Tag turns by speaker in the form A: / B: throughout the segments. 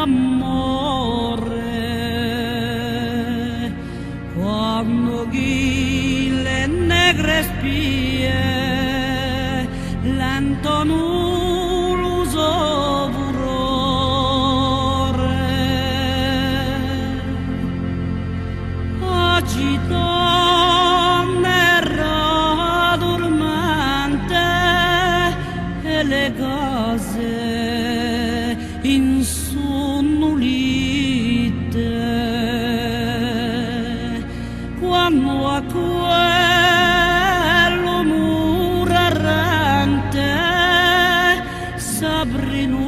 A: l'amore quando chi le negre spie lento nullo furore agitò dormente e le case insonnolite quando a quello muro errante s'aprino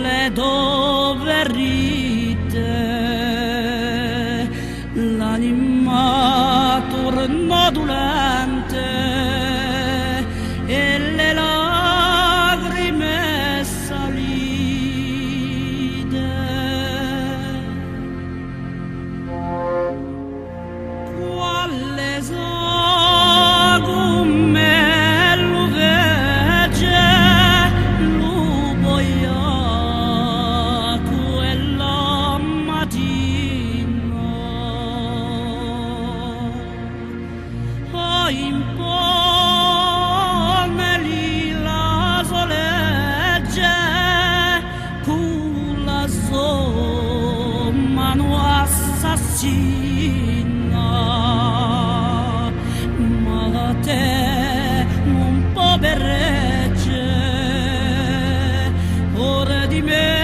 A: le doverite l'anima tornò dolente e le lacrime salite quale come lo vece lo boia quella mattina impone la solegge con la sua mano assassina ma te non può berregge ora di me